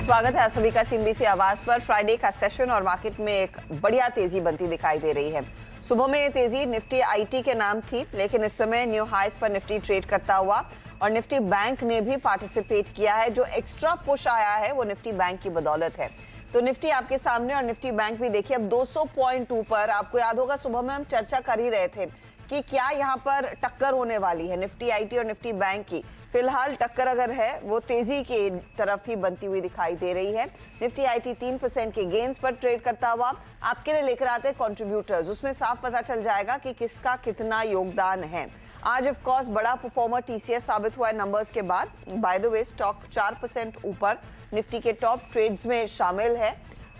स्वागत है सभी का सीएनबीसी आवाज पर। फ्राइडे का सेशन और मार्केट में एक बढ़िया तेजी बनती दिखाई दे रही है। सुबह में ये तेजी निफ्टी आईटी के नाम थी, लेकिन इस समय न्यू हाइस पर निफ्टी ट्रेड करता हुआ और निफ्टी बैंक ने भी पार्टिसिपेट किया है। जो एक्स्ट्रा पुश आया है वो निफ्टी बैंक की बदौलत है। तो निफ्टी आपके सामने और निफ्टी बैंक भी देखिए अब 200 पॉइंट ऊपर। आपको याद होगा सुबह में हम चर्चा कर ही रहे थे कि क्या यहाँ पर टक्कर होने वाली है निफ्टी आईटी और निफ्टी बैंक की। फिलहाल टक्कर अगर है वो तेजी की तरफ ही बनती हुई दिखाई दे रही है। निफ्टी आईटी 3% के गेन्स पर ट्रेड करता हुआ आपके लिए लेकर आते हैं कंट्रीब्यूटर्स। उसमें साफ पता चल जाएगा कि किसका कितना योगदान है। आज ऑफ कोर्स बड़ा परफॉर्मर टीसीएस साबित हुआ है नंबर्स के बाद। बाय द वे स्टॉक 4% ऊपर निफ्टी के टॉप ट्रेड्स में शामिल है।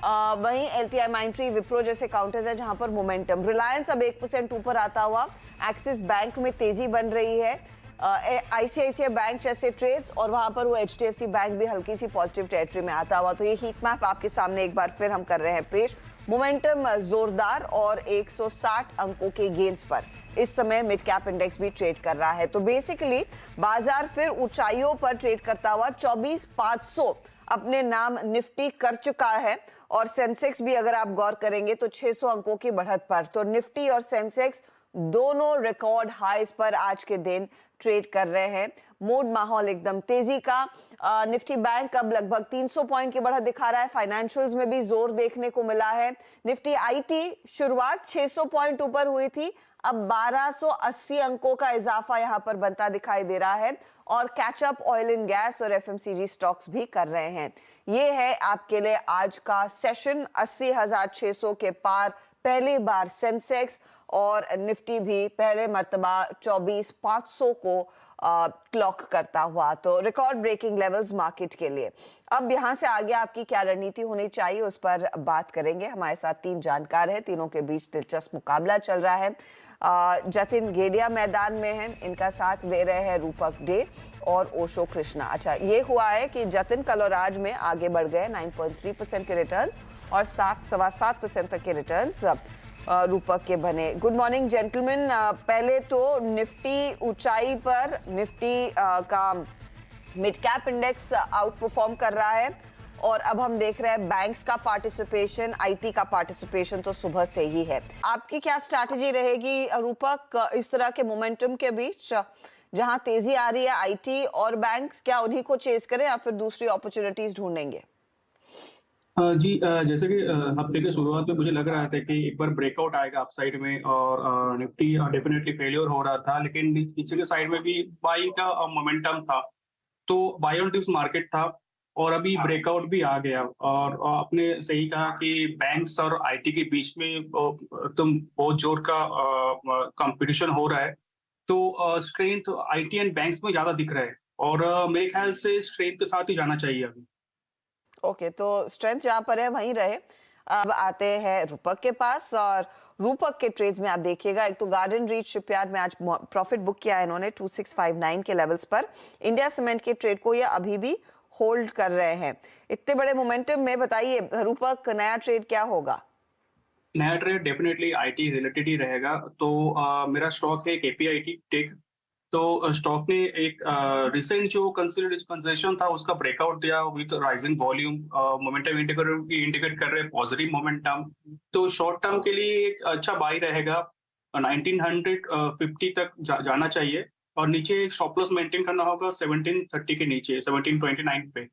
वहीं एलटीआई माइंट्री विप्रो जैसे काउंटर्स है जहां पर मोमेंटम। रिलायंस अब 1% ऊपर आता हुआ। एक्सिस बैंक में तेजी बन रही है। आईसीआईसीआई बैंक जैसे ट्रेड्स और वहां पर वो एचडीएफसी बैंक भी हल्की सी पॉजिटिव टेरिटरी में आता हुआ। तो ये हीट मैप आपके सामने एक बार फिर हम कर रहे हैं पेश। मोमेंटम जोरदार और 160 अंकों के गेन्स पर इस समय मिड कैप इंडेक्स भी ट्रेड कर रहा है। तो बेसिकली बाजार फिर ऊंचाइयों पर ट्रेड करता हुआ 24,500 अपने नाम निफ्टी कर चुका है और सेंसेक्स भी अगर आप गौर करेंगे तो 600 अंकों की बढ़त पर। तो निफ्टी और सेंसेक्स दोनों रिकॉर्ड हाईज पर आज के दिन ट्रेड कर रहे हैं। मूड माहौल एकदम तेजी का। निफ्टी बैंक अब लगभग 300 पॉइंट की बढ़त दिखा रहा है। फाइनेंशियल्स में भी जोर देखने को मिला है। निफ्टी आईटी शुरुआत 600 पॉइंट ऊपर हुई थी, अब 1280 अंकों का इजाफा यहां पर बनता दिखाई दे रहा है और कैचअप ऑयल एंड गैस और एफएमसीजी स्टॉक्स भी कर रहे हैं। ये है आपके लिए आज का सेशन। 80,600 के पार पहली बार सेंसेक्स और निफ्टी भी पहले मर्तबा 24,500 को क्लॉक करता हुआ। तो रिकॉर्ड ब्रेकिंग लेवल्स मार्केट के लिए। अब यहां से आगे आपकी क्या रणनीति होनी चाहिए उस पर बात करेंगे। हमारे साथ 3 जानकार हैं, तीनों के बीच दिलचस्प मुकाबला चल रहा है। जतिन गेडिया मैदान में हैं, इनका साथ दे रहे हैं रूपक डे और ओशो कृष्णा। अच्छा, ये हुआ है कि जतिन कल और आज में आगे बढ़ गए। 9.3% के रिटर्न्स और 7.25% तक के रिटर्न्स रूपक के बने। Good morning gentleman. पहले तो निफ्टी ऊंचाई पर, निफ्टी का mid cap index out perform कर रहा है और अब हम देख रहे हैं बैंक्स का पार्टिसिपेशन, आईटी का पार्टिसिपेशन तो सुबह से ही है। आपकी क्या स्ट्रैटेजी रहेगी रूपक इस तरह के मोमेंटम के बीच जहां तेजी आ रही है आईटी और बैंक्स? क्या उन्हीं को चेस करें या फिर दूसरी अपॉर्चुनिटीज ढूंढेंगे? जी, जैसे कि हफ्ते की शुरुआत में मुझे लग रहा था कि एक बार ब्रेकआउट आएगा अपसाइड में और निफ्टी डेफिनेटली फेलियर हो रहा था, लेकिन नीचे के साइड में भी बाई का मोमेंटम था। तो बाय ऑन टिप्स मार्केट था और अभी ब्रेकआउट भी आ गया। और आपने सही कहा कि बैंक्स और आईटी के बीच में एकदम बहुत जोर का कंपटीशन हो रहा है। तो स्ट्रेंथ आईटी एंड बैंक्स में ज्यादा दिख रहा है और मेरे ख्याल से स्ट्रेंथ के साथ ही जाना चाहिए अभी। ओके, तो स्ट्रेंथ जहां पर है वहीं रहे। अब आते हैं रूपक के पास और रूपक के ट्रेड्स में आप देखिएगा, एक तो गार्डन रीच शिपयार्ड में आज प्रॉफिट बुक किया है इन्होंने 2659 के लेवल्स पर। इंडिया सीमेंट के ट्रेड को ये अभी भी होल्ड कर रहे हैं। इतने बड़े मोमेंटम में बताइए रूपक, नया ट्रेड क्या होगा? नया ट्रेड डेफिनेटली आईटी रिलेटेड ही रहेगा। तो मेरा स्टॉक है केपीआईटी टेक। तो स्टॉक ने एक रिसेंट जो कंसोलिडेशन था उसका ब्रेकआउट दिया with rising volume. Momentum indicate कर रहे हैं पॉजिटिव मोमेंटम। तो शॉर्ट टर्म के लिए एक अच्छा बाई रहेगा। 1950 तक जाना चाहिए और नीचे एक स्टॉप लॉस मेंटेन करना होगा 1730 के नीचे, 1729 पे।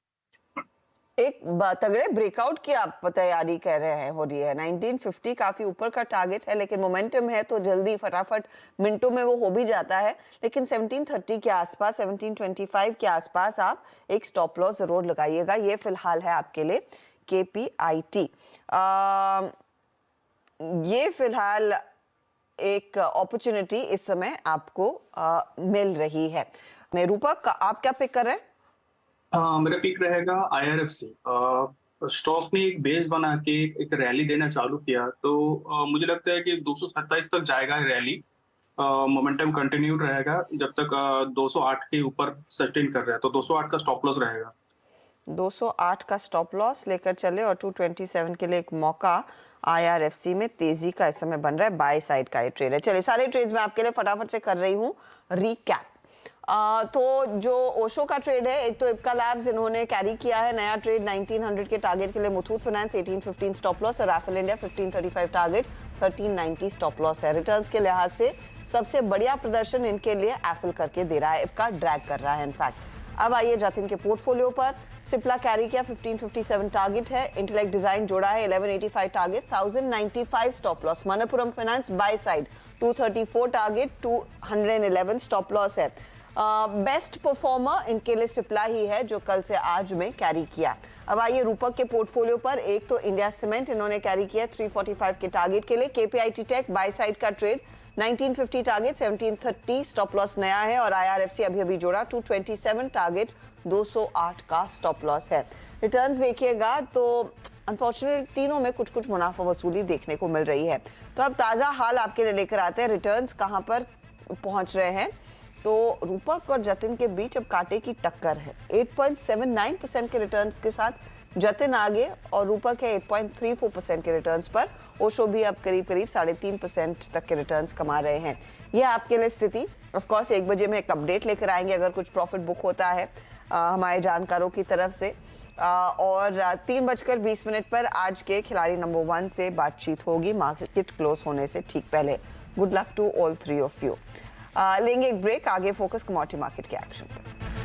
एक तगड़े ब्रेकआउट की आप तैयारी कर रहे हैं, हो रही है। 1950 काफी ऊपर का टारगेट है, लेकिन मोमेंटम है तो जल्दी फटाफट मिनटों में वो हो भी जाता है। लेकिन 1730 के आसपास, 1725 के आसपास आप एक स्टॉप लॉस जरूर लगाइएगा। ये फिलहाल है आपके लिए केपीआईटी। ये फिलहाल एक अपॉर्चुनिटी इस समय आपको मिल रही है। मैं रूपक, आप क्या पिक कर रहे हैं? मेरा पिक रहेगा आईआरएफसी। स्टॉक ने एक बेस बना के एक रैली देना चालू किया। तो मुझे लगता है कि 227 तक जाएगा रैली। मोमेंटम कंटिन्यूड रहेगा जब तक 208 के ऊपर सस्टेन कर रहा है। तो 208 का स्टॉप लॉस रहेगा। 208 का स्टॉप लॉस लेकर चले और 227 के लिए एक मौका आईआरएफसी में तेजी का इस समय बन रहा है। बाय साइड का ये ट्रेड है। चलिए, सारे ट्रेड्स मैं आपके लिए फटाफट से कर रही हूँ रिकैप। तो जो ओशो का ट्रेड है, एक तो इप्का लैब्स इन्होंने कैरी किया है नया ट्रेड 1900 के टारगेट के लिए, मुथूट फाइनेंस 1815 स्टॉप लॉस और राफेल इंडिया 1535 टारगेट 1390 स्टॉप लॉस है। रिटर्न्स के लिहाज से सबसे बढ़िया प्रदर्शन इनके लिए एफिल करके दे रहा है, इप्का ड्रैग कर रहा है इनफैक्ट। अब आइए जतिन के पोर्टफोलियो पर। सिप्ला कैरी किया 1557 टारगेट है, इंटेलेक्ट डिजाइन जोड़ा है 1185 target 1095 stop loss. Manappuram finance by side 234 target 211 stop loss है। बेस्ट परफॉर्मर इनके लिए सिप्ला ही है जो कल से आज में कैरी किया। अब आइए रूपक के पोर्टफोलियो पर। एक तो इंडिया सीमेंट इन्होंने कैरी किया 345 के टारगेट के लिए। केपीआईटी टेक बाय साइड का ट्रेड 1950 टारगेट 1730 स्टॉप लॉस नया है और आईआरएफसी अभी जोड़ा 227 टारगेट 208 का स्टॉप लॉस है। रिटर्न्स देखिएगा तो अनफॉर्चुनेट तीनों में कुछ कुछ मुनाफा वसूली देखने को मिल रही है। तो अब ताज़ा हाल आपके लिए लेकर आते हैं, रिटर्न्स कहां पर पहुंच रहे हैं। तो रूपक और जतिन के बीच अब कांटे की टक्कर है। 8.79% के रिटर्न्स के साथ जतिन आगे और रूपक है 8.34% के रिटर्न्स पर। ओशो भी अब करीब 3.5% तक के रिटर्न्स कमा रहे हैं। यह आपके लिए स्थिति। ऑफ कोर्स 1 बजे में एक अपडेट लेकर आएंगे अगर कुछ प्रॉफिट बुक होता है हमारे जानकारों की तरफ से। और 3:20 पर आज के खिलाड़ी नंबर 1 से बातचीत होगी मार्केट क्लोज होने से ठीक पहले। Good luck to all 3 of you. लेंगे एक ब्रेक, आगे फोकस कमोडिटी मार्केट के एक्शन पर।